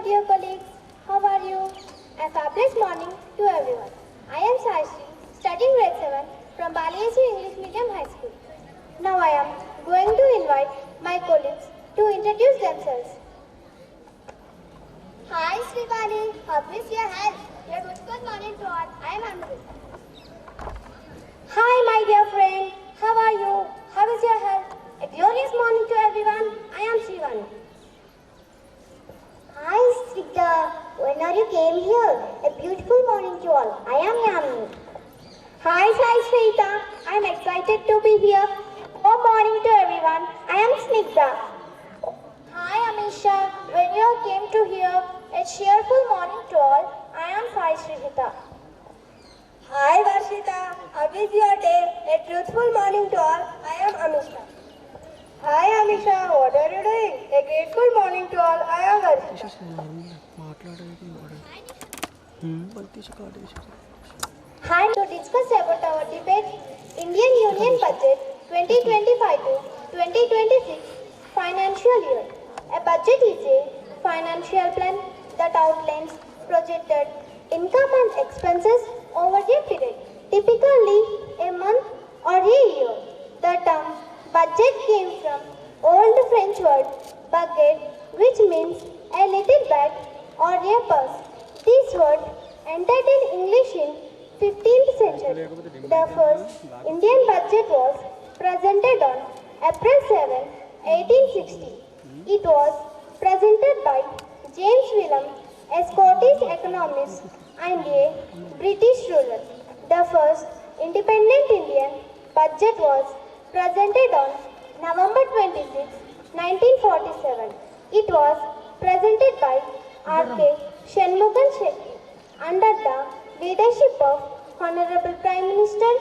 dear colleagues. How are you? A fabulous morning to everyone. I am Saishri, studying grade 7 from Baliesu English Medium High School. Now I am going to invite my colleagues to introduce themselves. Hi Srivali, how is your health? A good morning to all. I am Amrit. Hi my dear friend, how are you? How is your health? A glorious morning to everyone. I am Srivali. Hi Srikta, when are you came here? A beautiful morning to all. I am Yamini. Hi Sai Shrita, I am excited to be here. Good morning to everyone. I am Snigdha. Hi Amisha, when you came to hear a cheerful morning to all. I am Sai Shrita. Hi Varshita, how is your day? A truthful morning to all. I am Amisha. Hi Amisha, what are you doing? A grateful morning to all. I am Varshita. Hi, to discuss about our debate, Indian Union Budget 2025 to 2026 financial year. A budget is a financial plan that outlines projected income and expenses over a period, typically a month or a year. The term budget came from old French word baguette, which means a little bag or a purse. This word entered in English in 15th century. The first Indian budget was presented on April 7, 1860. It was presented by James William, a Scottish economist and a British ruler. The first independent Indian budget was presented on November 26, 1947. It was presented by R.K. Shanmughan Shetty under the leadership of Honorable Prime Minister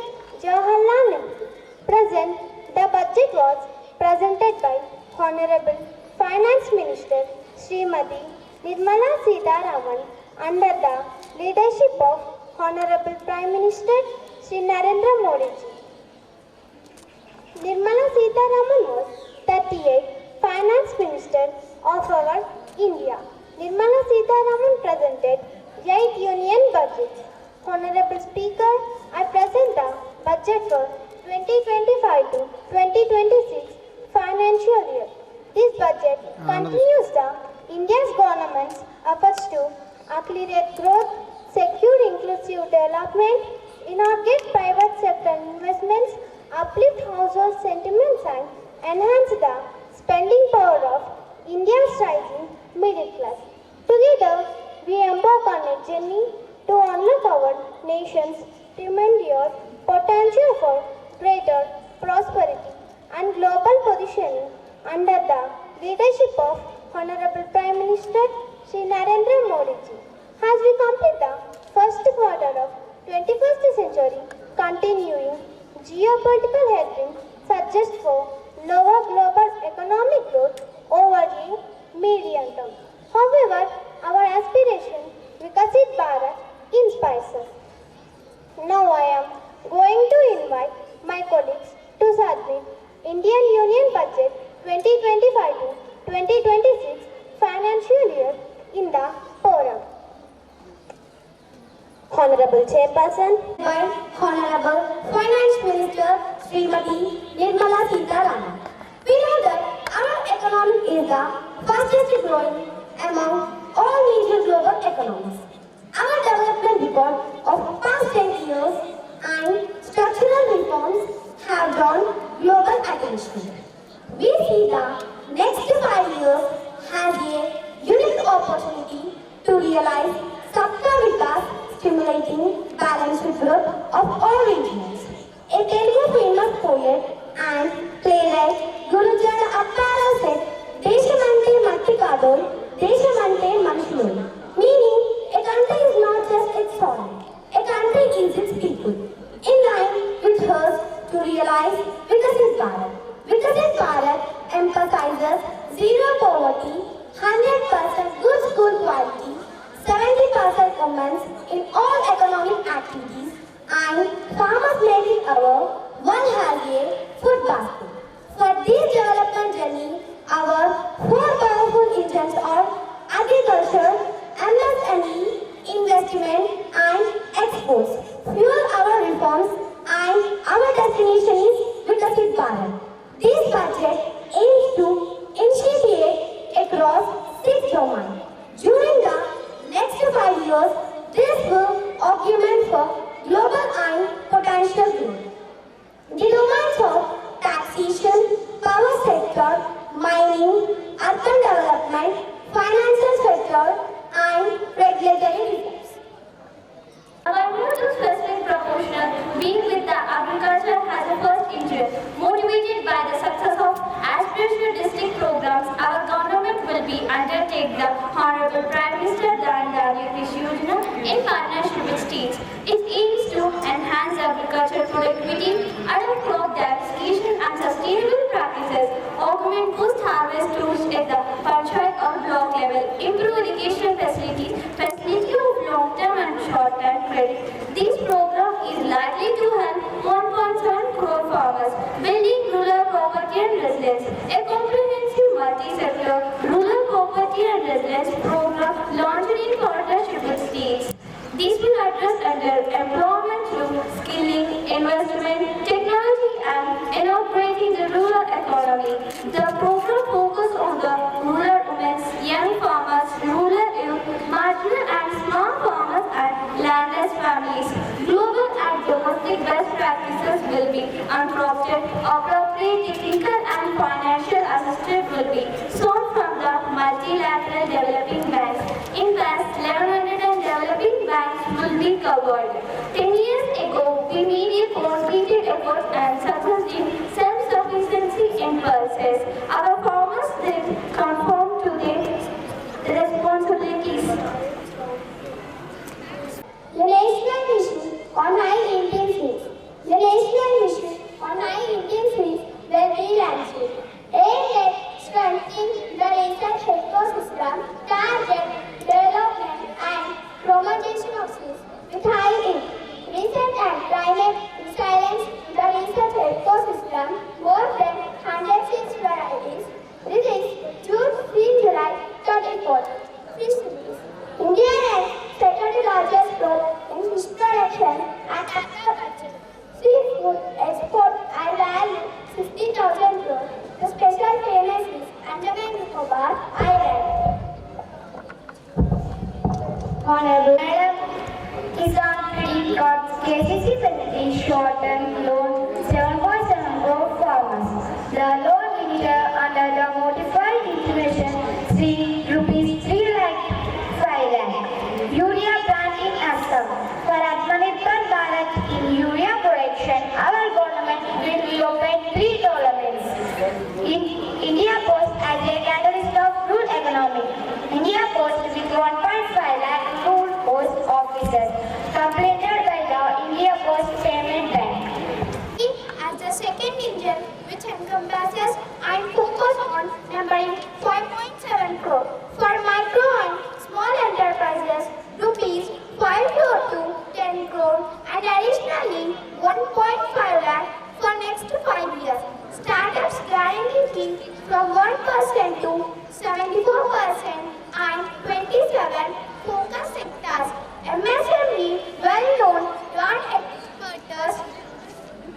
Jawaharlal Nehru. Present, the budget was presented by Honorable Finance Minister Srimati Nirmala Sitharaman under the leadership of Honorable Prime Minister Shri Narendra Modi ji. Nirmala Sitharaman was 38th Finance Minister of our India. Nirmala Sitharaman presented 8 union budgets. Honorable Speaker, I present the budget for 2025 to 2026 financial year. This budget continues the India's government's efforts to accelerate growth, secure inclusive development, inaugurate private sector investments, uplift household sentiments and enhance the spending power of India's rising middle class. Together, we embark on a journey to unlock our nation's tremendous potential for greater prosperity and global positioning under the leadership of Honorable Prime Minister Shri Narendra Modi ji. As we complete the first quarter of 21st century, continuing geopolitical headwinds suggest for lower global economic growth over a medium term. However, our aspiration, Vikasit Bharat, inspires us. Now I am going to invite my colleagues to submit Indian Union Budget 2025 to 2026 financial year in the forum. Honorable Chairperson by Honorable Finance Minister Srimati Nirmala Sitharaman. We know that our economy is the fastest growing among all major global economies. Our development record of past 10 years and structural reforms have drawn global attention. We see the next 5 years as a unique opportunity to realize Sabka Vikas, stimulating balanced growth of all regions. A Telugu famous poet and playwright Gurujana Appara said, Deshamante Matti Kadol, Deshamante Manshulu. Meaning, a country is not just its soil, a country is its people. In line with hers to realize Vikasit Bharat. Vikasit Bharat emphasizes zero poverty, 100% good school quality, 70% women in all economic activities, and farmers making our one has a food basket. For this development journey, our four powerful engines are agriculture, MSME, investment and exports. Fuel our reforms and our destination is Vikasit Bharat. This budget aims to initiate across 6 domains. During the next 5 years, this will augment for global and potential growth. The domains of taxation, power sector, mining, urban development, financial sector, and regulatory reforms. Our move to specific proportional being with the agriculture has a first interest. Motivated by the success of aspirational district programs, our government will be undertake the Honorable Prime Minister Dvpl in partnership with states. It aims to enhance agricultural productivity, adopt crop diversification and sustainable practices, augment post-harvest tools at the panchayat or block level, improve irrigation facility of long-term and short-term credit. This program is likely to help 1.7 crore farmers, building rural property and resilience. A comprehensive multi-sector rural property and resilience program launched in partnership with states. These will address employment through skilling, investment, technology and inaugurating the rural economy. The program focuses on the rural women, young farmers, rural youth, marginal and small farmers and landless families. Global and domestic best practices will be adopted. Appropriate technical and financial assistance will be sought from the multilateral developing banks. In banks, 1100 and developing banks will be covered. 10 years ago, we made a coordinated effort and success in self-sufficiency in pulses. Our farmers did conform to their responsibilities. The National Mission on High Intense Needs. The National Mission on High Intense Needs will be launched. Aimed at strengthening the research ecosystem, target development and promotion of skills with high need. Recent and climate resilience, the research ecosystem, more than 106 varieties. Released June 3 July 34th. India has second largest growth in fish production and aquaculture. Seafood export are valued 60,000 crore. The special famous is Andaman Nicobar Island. Honorable Madam, Kisan Credit Cards KCC facility short-term loan 7.7 crore farmers. The loan limiter under the modified information rupees 3 lakh 5 lakh. Urea planting Assam. For Atmanirbhar Bharat in urea production, our government will open 3 tournaments. India Post as a catalyst of rural economy. India Post with 1.5 lakh rural post officers completed by the India Post Payment Bank. As the second engine which encompasses and focus on numbering 5.7 crore. For micro and small enterprises, rupees 5 crore to 10 crore and additionally 1.5 lakh for next 5 years. Startups guaranteed from 1% to 74% and 27 focus sectors. MSME well-known non-exporters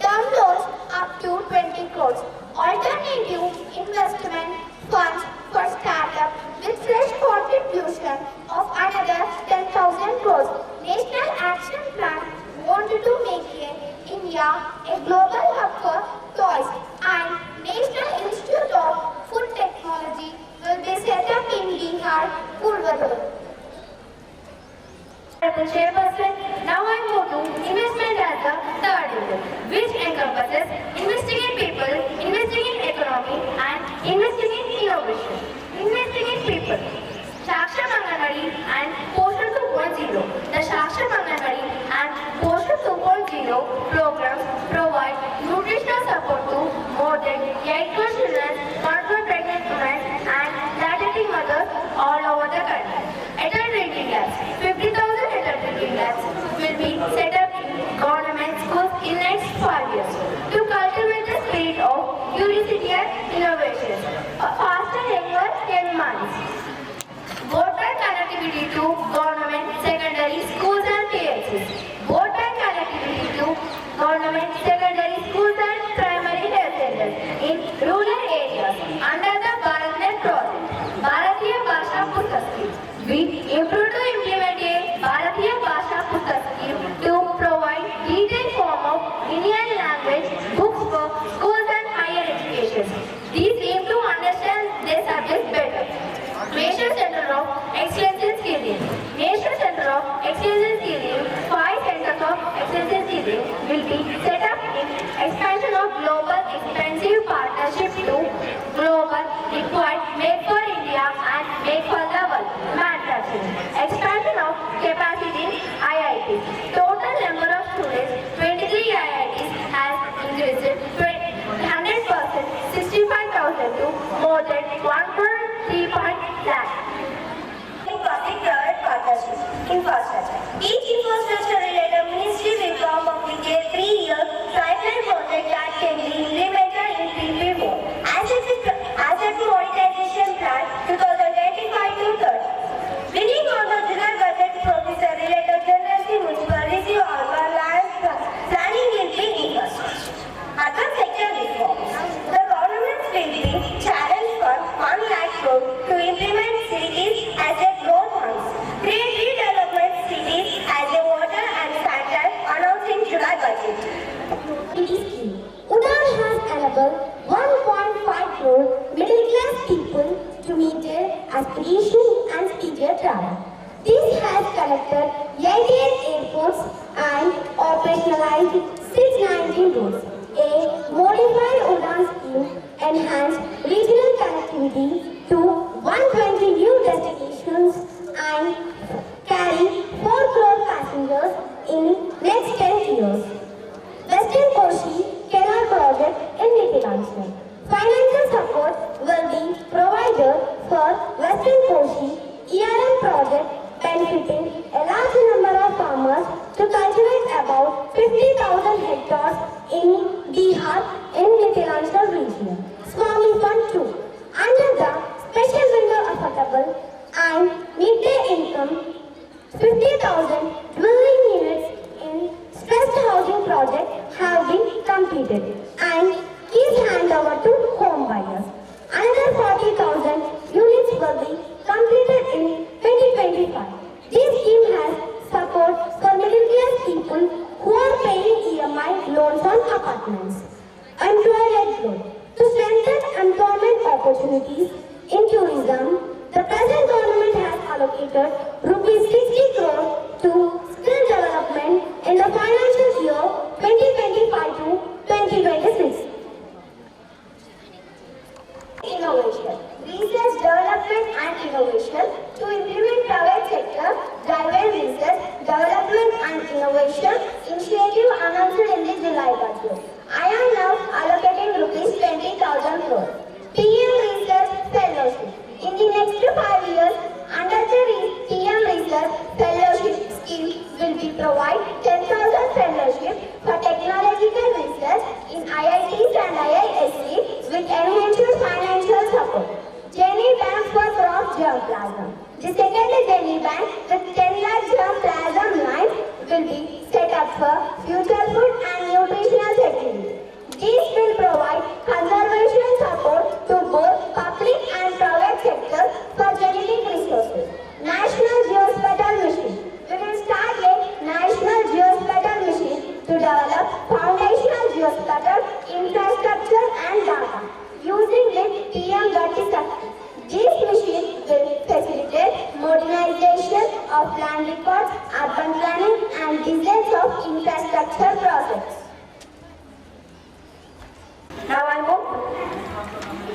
term loans up to 20 crores. Alternative investment funds for startup with fresh contribution of another 10,000 crores. National Action Plan wanted to make India a global hub for toys and National Institute of Food Technology will be set up in Bihar, Purvadar. Chairperson, now I move to investment as the third area, which encompasses investing in people, investing in economy, and investing in innovation. Investing in people. Shaksha Anganwadi and Postal 2.0. The Shaksha Anganwadi and Postal 2.0 programs provide nutritional support to more than 8 crore children, confirmed pregnant women, and lactating mothers all over the country. Adult drinking labs. 50,000 adult drinking labs will be set up in government schools in next 5 years to cultivate the spirit of curiosity and innovation. A faster, younger, 10 months. Vote connectivity to government secondary schools and PHCs. Broadband connectivity to government secondary schools and primary health centers in rural areas under the BharatNet project. Bharatiya Bhasha Pustak Scheme. We improve to implement a Bharatiya Bhasha Pustak Scheme to provide detailed form of Indian language books for schools and higher education. These aim to understand their subject better. National Center of Excellence in Skilling. National Center of Excellence in Skilling, 5 centers of excellence in skilling will be set up in expansion of global expensive partnership to global required make for India and make for the world manufacturing. Expansion of capacity in IITs. Total number of students, 23 IITs has increased 100%, 65,000 to more than 1.3 lakh. Public-private partnership infrastructure. Each infrastructure-related ministry will come up with a 3-year pipeline project that can be implemented in PPP mode. Asset monetization plan 2025 to 30. Bringing on the general budget procedure related generally municipality urban land planning will be infrastructure. Urban sector reforms. The government will be challenged for 1 lakh crore to implement cities as a growth funds. Create redevelopment cities as a water and sanitation announced in July budget. Udan has enabled 1.5 crore middle-class people to meet their aspirations and speedier travel. This has connected 88 airports and operationalized 619 roads. A modified Udan scheme enhanced regional connectivity to 120 new destinations and carry 4 crore passengers in next 10 years. Western Koshi Canal Project in Nitilanchal. Financial support will be provided for Western Koshi ERM project benefiting a large number of farmers to cultivate about 50,000 hectares in Bihar in Nitilanchal region. Swami Fund 2. Under the special window affordable and midday income, 50,000 dwelling units in stressed housing project have been completed and keys hand over to home buyers. Another 40,000 units will be completed in 2025. This scheme has support for middle-class people who are paying EMI loans on apartments. Employer-led growth. To strengthen employment opportunities in tourism, the present government has allocated rupees 60 crore to skill development in the financial year 2025 to 2026. Innovation. Research, development and innovation to implement private sector driven research, development and innovation initiative announced in the July budget. I am now allocating rupees 20,000 crore. PM Research Fellowship. In the next 5 years, under the PM Research Fellowship scheme will be provide 10,000 fellowship for technological research in IITs and IISc with enhanced financial support. Jenny Bank for Crop Germplasm. The second Jenny Bank with 10 lakh germplasm lines will be set up for future food and nutritional security. These will provide conservation support to both public and private sectors for genetic resources. National Geospatial Mission. We will start a National Geospatial Mission to develop foundational geospatial infrastructure and data using with PM Gati Shakti. This mission will facilitate modernization of land records, urban planning and designs of infrastructure projects. Now I move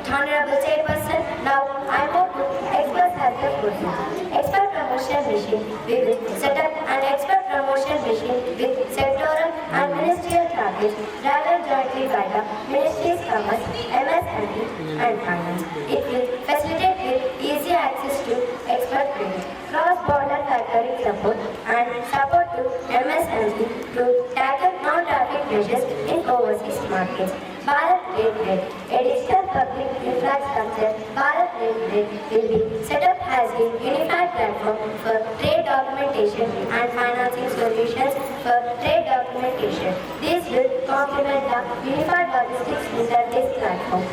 Honorable Chairperson. Now I move to Expert Healthcare Program. Expert Promotion Mission. We will set up an Expert Promotion Mission with Sectoral and Ministerial targets gathered jointly by the Ministries of Commerce, MSME and Finance. It will facilitate with easy access to expert training, cross-border factoring support and support to MSME to tackle non-traffic measures in overseas markets. Bharat Trade Grid, a digital public infrastructure, Bharat Trade Grid will be set up as a unified platform for trade documentation and financing solutions for trade documentation. This will complement the unified logistics interface platform.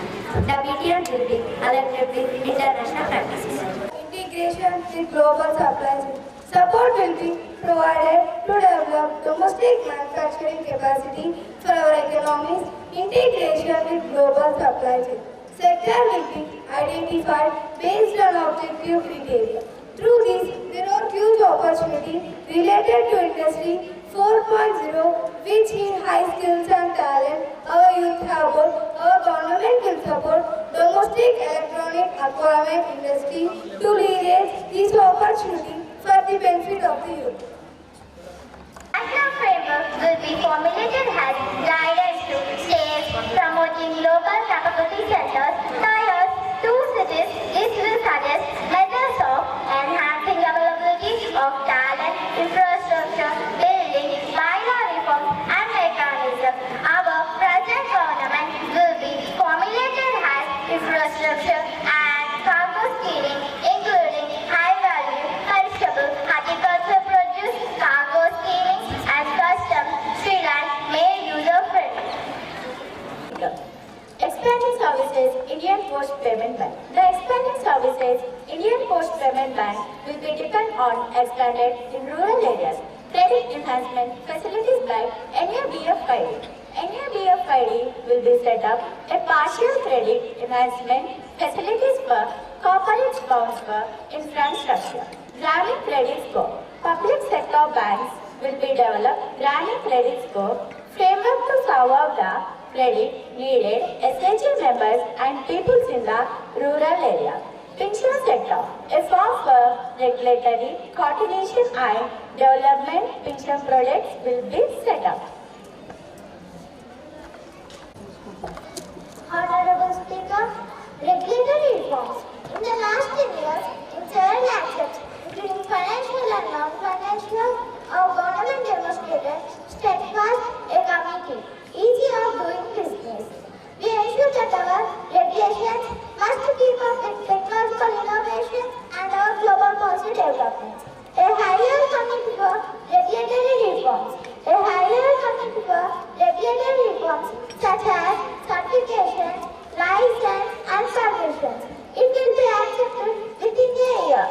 Dvpl will be aligned with international practices. Integration with global supply chain. Support will be provided to develop domestic manufacturing capacity for our economies. Integration with global supply chain. Sector will be identified based on objective criteria. Through this, there are huge opportunities related to Industry 4.0, which in high skills and talent our youth have got. Our government will support domestic electronic equipment industry to leverage this opportunity for the benefit of the youth. National framework will be formulated as guidance to states promoting local capacity centers, tiers, 2 cities. This will suggest methods of enhancing availability of talent, infrastructure, building, bylaw reforms and mechanisms. Our present government will be formulated as infrastructure and cargo screening, including high-value, perishable, horticulture produce, cargo screening and customs, streamlined, made user-friendly. Expanding Services Indian Post Payment Bank. The Expanding Services Indian Post Payment Bank will be depend on expanded in rural areas. Credit enhancement facilities by NABFID. NABFID will be set up a partial credit enhancement facilities for corporate loans for infrastructure. Granting credit score. Public sector banks will be developed granting credit score framework to serve out the credit needed SHG members and peoples in the rural area. Pension sector, a form for regulatory coordination and development pension products will be set up. Honorable Speaker, regulatory reforms. In the last 10 years, in several aspects, including financial and non-financial, our government demonstrated steadfast ability, easy of doing business. We ensure that our regulations must keep up with technological innovation and our global policy developments. A high-level committee for regulatory reforms. A high-level committee for regulatory reforms such as certification, license and permissions. It will be accepted within a year.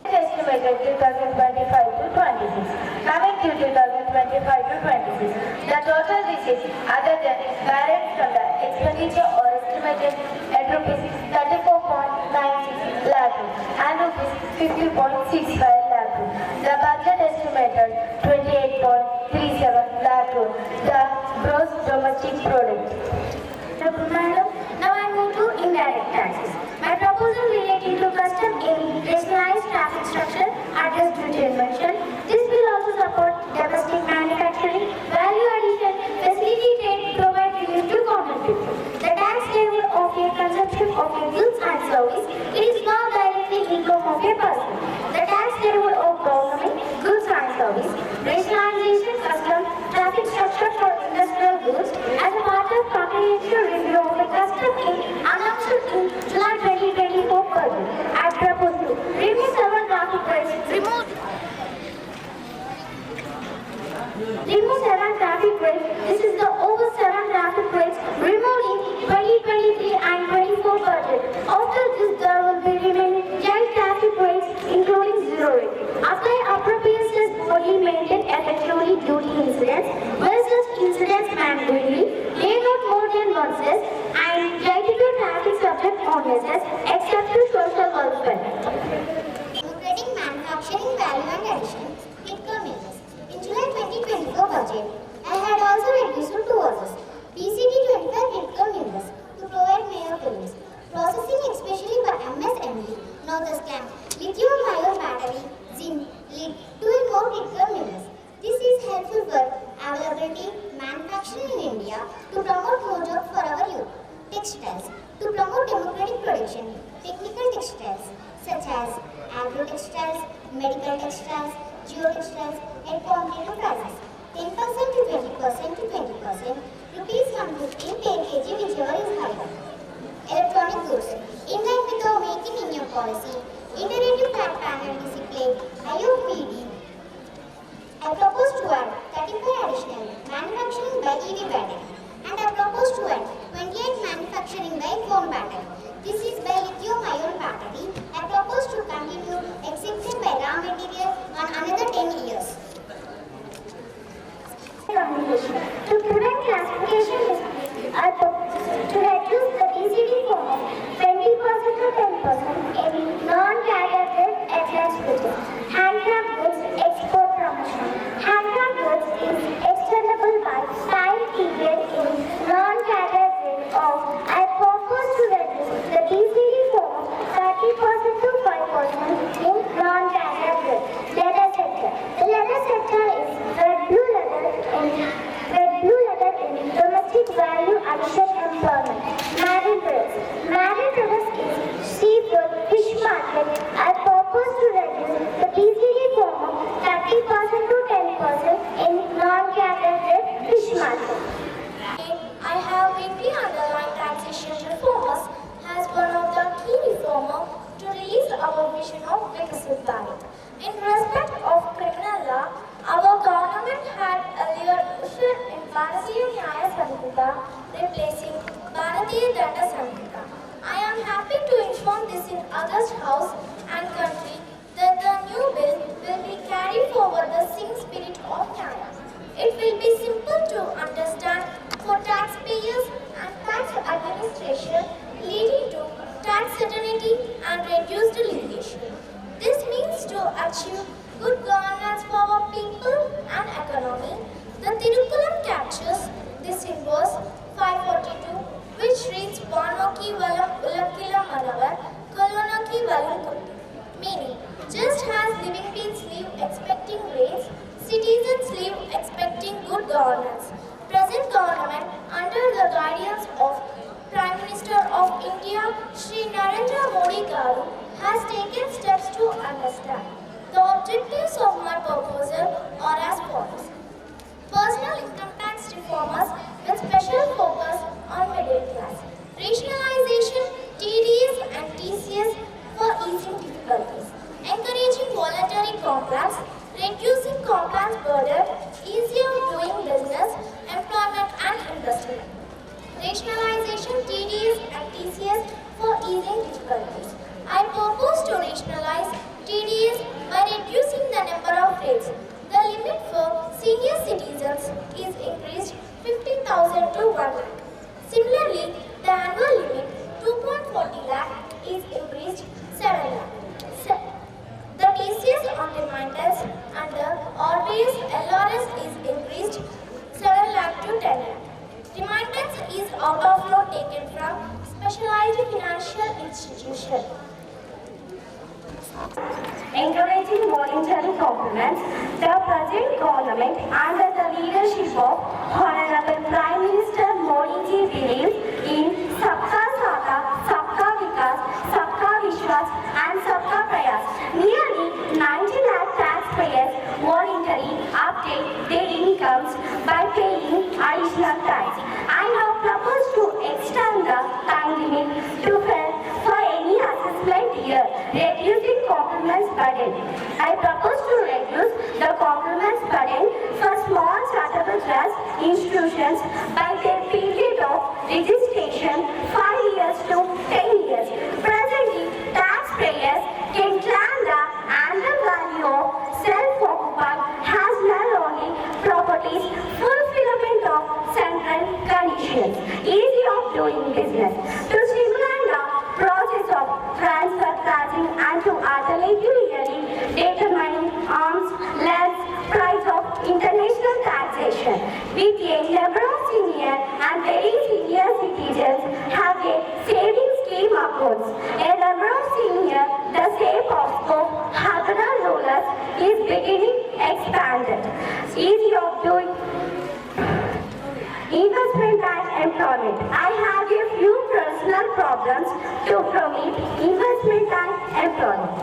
Estimated 2025 to 26. Coming to 2025 to 26, the total receipts other than balance from the expenditure or estimated at rupees 34.96 lakh and rupees 50.65 lakh. The budget estimated 28.37 lakh. The gross domestic product. Madam, now I move to indirect taxes. My proposal relating to custom in rationalized traffic structure address duty invention. This will also support domestic manufacturing, value addition, facilitate provide relief to common people. The tax level of a consumption of a goods and service, it is not directly income of a person. The tax level of government, goods and service, rationalization, custom, traffic structure for industrial goods as a part of comprehensive review of the custom in announced in July 2024 budget. I propose to remove several traffic rates. Remove 7 traffic rates. This is the over 7 traffic rates removed in 2023 and 24 budget. After this, there will be remaining 8 traffic rates, including 0 rate. Apply appropriateness body maintain effectively duty incidents versus incidents manually. Lay not more than one cess and critical traffic subject onnesses except to social welfare. Democratic manufacturing value and addition, economics. In July 2024 budget, I had also reduced to 2 orders. PCD 25 critical minerals to provide major films. Processing especially for MSME, now the scam, lithium-ion battery, zinc, lead to a more critical minerals. This is helpful for availability, manufacturing in India to promote more jobs for our youth. Textiles, to promote democratic production, technical textiles such as agro-textiles, medical textiles, geotextiles, and competitive prices. 10% to 20% to 20%, rupees 150 per kg whichever is higher. Electronic goods. In line with our Make in India policy, Iterative Flat Panel Discipline, IOPD, I propose to add 35 additional manufacturing by EV battery, and I propose to add 28 manufacturing by phone battery. This is by lithium-ion battery. I propose to continue exemption by raw material on another 10 years. To prevent classification disputes, I propose to reduce the DCD form of 20% to 10% in non-categorized excise switches. Handcraft goods export promotion. Handcraft goods is extendable by time period in non-categorized of. I propose to reduce the DCD form of 30% to 5% in non-categorized leather sector. The leather sector is red blue leather in domestic value addition employment. Marine products. Marine products is seafood, fish market. I propose to reduce the DCD form of 30% to 10% in non-categorized fish market. I have weekly underlined taxation reformers as one of the key reformers to release our vision of Vikasit Bharat. In respect of criminal law, our government had earlier ushered in Bharatiya Nyaya Samhita, replacing Bharatiya Danda Samhita. I am happy to inform this in August House and country that the new bill will be carried forward the same spirit of Nyaya. It will be simple to understand for taxpayers and tax administration, leading to tax certainty and reduced litigation. This means to achieve good governance for our people and economy. The Tiruppuram captures this in verse 542, which reads Vanoki Valam Ulakkila Manavar, Kolonaki Valam Kutti. Meaning, just as living beings live expecting rains, citizens live expecting good governance. Present government, under the guidance of Prime Minister of India, Shri Narendra Modi Garu, has taken steps to understand. The objectives of my proposal are as follows. Personal income tax reformers with special focus on middle class. Rationalization, TDS and TCS for easing difficulties. Encouraging voluntary compliance, reducing compliance burden, easier doing business, employment and investment. Rationalization, TDS and TCS for easing difficulties. I propose to rationalize TDS by reducing the number of rates. The limit for senior citizens is increased 50,000 to 1 lakh. Similarly, the annual limit 2.40 lakh is increased 7 lakh. The TCS on reminders and the RBS LRS is increased 7 lakh to 10 lakh. Reminders is out of law taken from specialized financial institution. Encouraging voluntary compliments, the present government under the leadership of Honorable Prime Minister Modi ji believes in Sabka Sata, Sabka Vikas, Sabka Vishwas and Sabka Prayas. Nearly 90 lakh taxpayers voluntarily update their incomes by paying additional tax. I have proposed to extend the time limit to for any assessment year, reducing compliments burden. I propose to reduce the compliments burden for small charitable trust institutions by their period of registration 5 years to 10 years. Presently, taxpayers can claim the annual value of self-occupied has only properties, fulfillment of central conditions, easy of doing business. To streamline the process of transfer pricing and to alternatively determining arm's length price of international taxation. With a number of senior and very senior citizens have a savings scheme accounts. A number of senior, the same of Hadra rollers is beginning expanded. Easy of doing investment and employment. I have a few personal problems to promote investment and employment.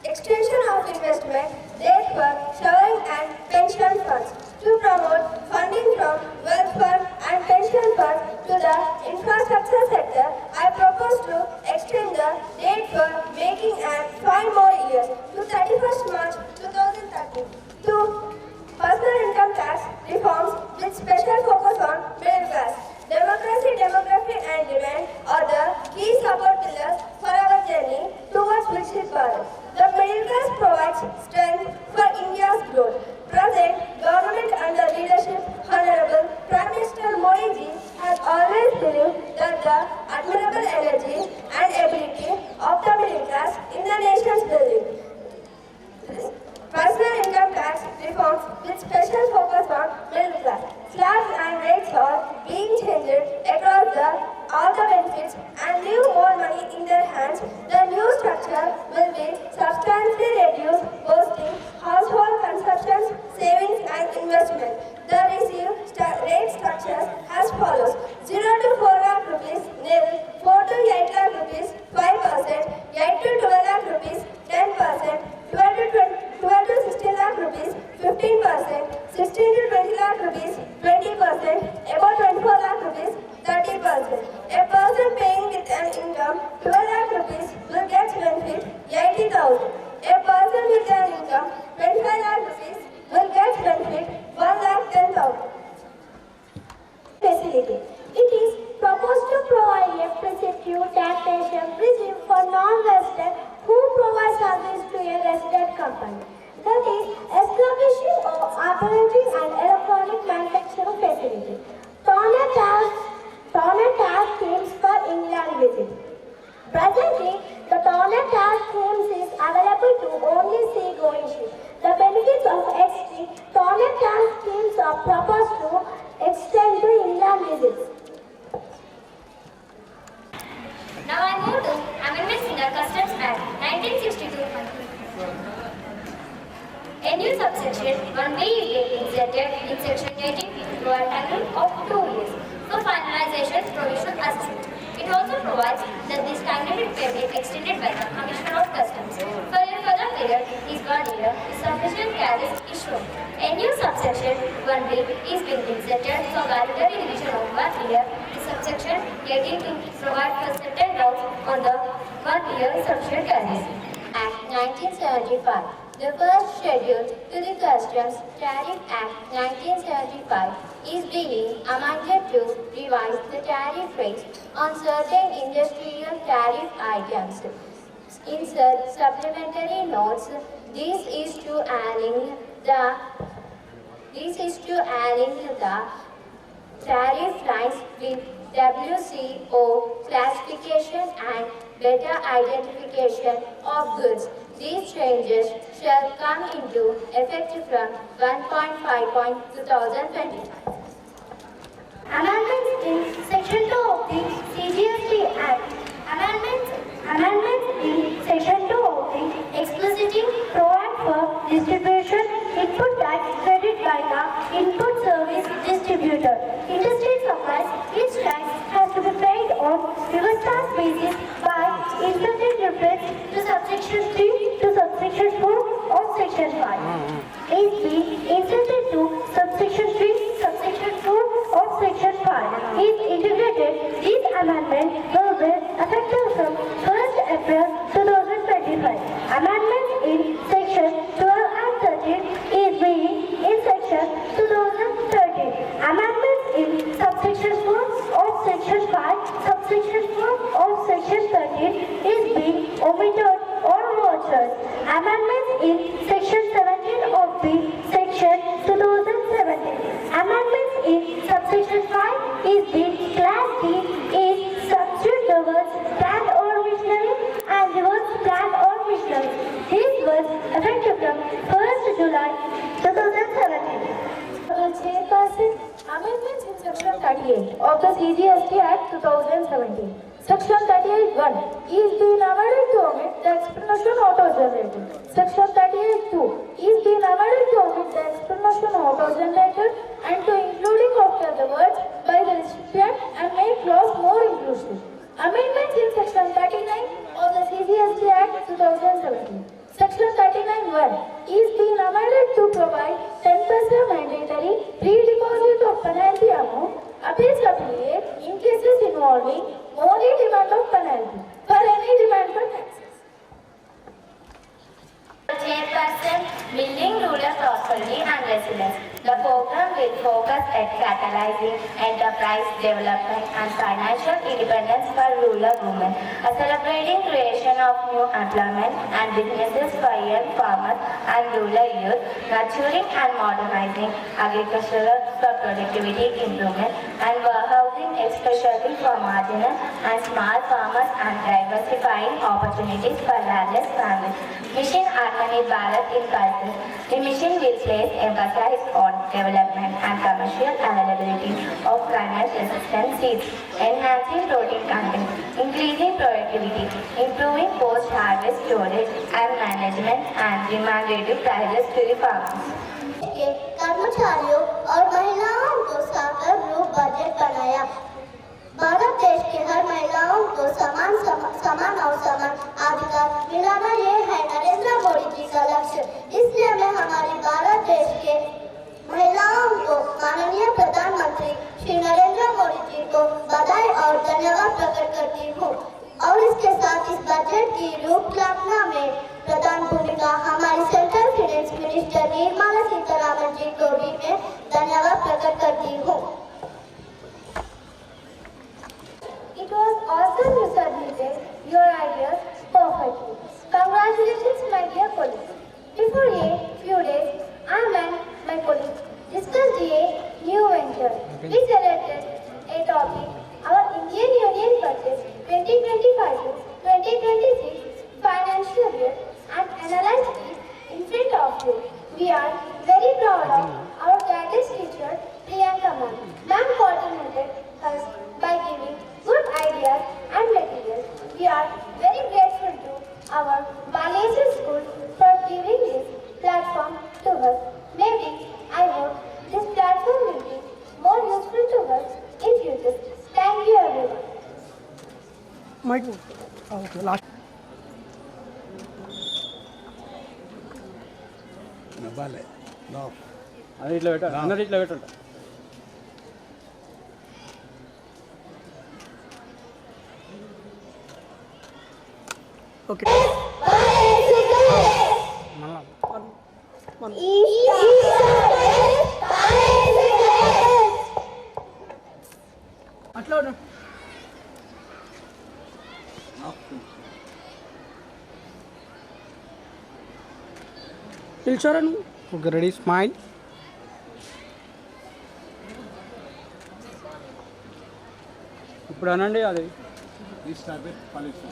Extension of investment, therefore, sovereign and pension funds. special focus on middle class. Democracy, demography and demand are the key support pillars for our journey towards Viksit Bharat. The middle class provides strength for India's growth. Present government under leadership Honorable Prime Minister Modi ji has always believed that the admirable energy and ability of the middle class in the nation's building. Personal income tax reforms with special focus on middle class. Slabs and rates are being changed across all the benefits and leave more money in their hands. The new structure will be substantially reduced, boosting household consumption, savings and investment. The rate structure as follows: 0 to 4 lakh rupees nil, 4 to 8 lakh rupees 5%, 8 to 12 lakh rupees 10%, 12 to 16 lakh rupees 15%, 16 to 20 lakh rupees 20%, above 24 lakh rupees 30%. A person paying with an income 12 lakh rupees will get benefit 80,000. A person with an income 25 lakh rupees will get benefit 1,10,000. Facility. It is proposed to provide a preceptive taxation regime for non-resident who provide service to a resident company. That is, establishing or operating an electronic manufacturing facility. Toner tax schemes for England visit. Presently, the toner tax schemes is available to only seagoing ships. The benefits of extreme toner tax schemes are proposed to extend to England visits. Now I move to amendments in the Customs Act 1962. A new subsection 1B is being inserted in section 18 for a time of 2 years for finalization provisional assessment. It also provides that this stagnated payment extended by the Commissioner of Customs for a further period is 1 year if sufficient carriage is shown. A new subsection 1B is being inserted for validatory revision of 1 year. The subsection 18 to provide for certain routes on the 1 year sufficient carriage. Act 1975. The first schedule to the Customs Tariff Act 1975 is being amended to revise the tariff rates on certain industrial tariff items. Insert supplementary notes. This is to align the tariff lines with WCO classification and better identification of goods. These changes shall come into effect from 1.5.2020. Amendments in Section 2 of the CGST Act. Amendments in Section 2 of the explicitly provide for distribution input tax credit by the input service distributor. Interstate supplies, each tax has to be paid on reverse tax basis by inserting reference to subsection 3 to subsection 4 of section 5. Is being inserted to subsection 3, subsection 4 of section 5 is integrated. This amendment will be effective from 1st April 2025. Amendments in section 12 and 13 is being in section 2013. Amendments in subsection 4 of section 5, subsection 4 of section 13 is being omitted or altered. Amendments in section 17 of the section 2017. Amendments in subsection 5 is being class D is substitute the words planned or missionary and the words planned or missionary. This was effective from 1st July 2017. Chairperson, amendments in section 38 of the CGST Act 2017. Section 38(1) is being amended to omit the explanation auto-generated. Section 38(2) is being amended to omit the explanation auto-generated and to including after the words by the recipient and make clause more inclusive. Amendments in section 39 of the CGST Act 2017. Section 39(1) is being amended to provide 10% mandatory pre-deposit of penalty amount appeals affiliate in cases involving only demand of penalty for any demand for taxes. Chairperson, building rural prosperity and resilience. The program will focus at catalyzing enterprise development and financial independence for rural women, celebrating creation of new employment and businesses for young farmers and rural youth, nurturing and modernizing agriculture for productivity improvement, and warehousing especially for marginal and small farmers and diversifying opportunities for landless families. Mission Atmani Bharat in pulses. The mission will place emphasis on development and commercial availability of climate-resistant seeds, enhancing protein content, increasing productivity, improving post-harvest storage and management, and remunerative prices to the farmers. के कर्मचारियों और महिलाओं को साकार रूप budget बनाया। भारत देश के हर महिलाओं को समान और समान अधिकार मिलाना ये है नरेंद्र मोदी जी का लक्ष्य। इसलिए मैं हमारी भारत देश के महिलाओं को माननीय प्रधानमंत्री श्री नरेंद्र मोदी जी को बधाई और धन्यवाद प्रकट करती हूँ। और इसके साथ इस बजट की रूपरेखा में प्रधान भूमिका हमारी central finance minister Nirmala Sitharaman ji को भी मैं धन्यवाद प्रकट करती हूँ। It was awesome you submitted your ideas perfectly. Congratulations, my dear colleagues. Before a few days, I and my colleagues discussed a new venture. We selected a topic, our Indian Union budget 2025 to 2026 financial year, and analyzed it in front of you. We are very proud of our guidance teacher, Priyanka ma'am. Ma'am coordinated us by giving good ideas and materials. We are very grateful to our Balesar school for giving this platform to us. Maybe, I hope, this platform will be more useful to us in future. Thank you everyone. Mike, okay, last. Vale, no. అది ఇట్లా పెట్టాలి అందరు ఇట్లా పెట్టండి okay అట్లా పిలిచారా నువ్వు okay ready smile ఇప్పుడు అనండి అది Please start with policy.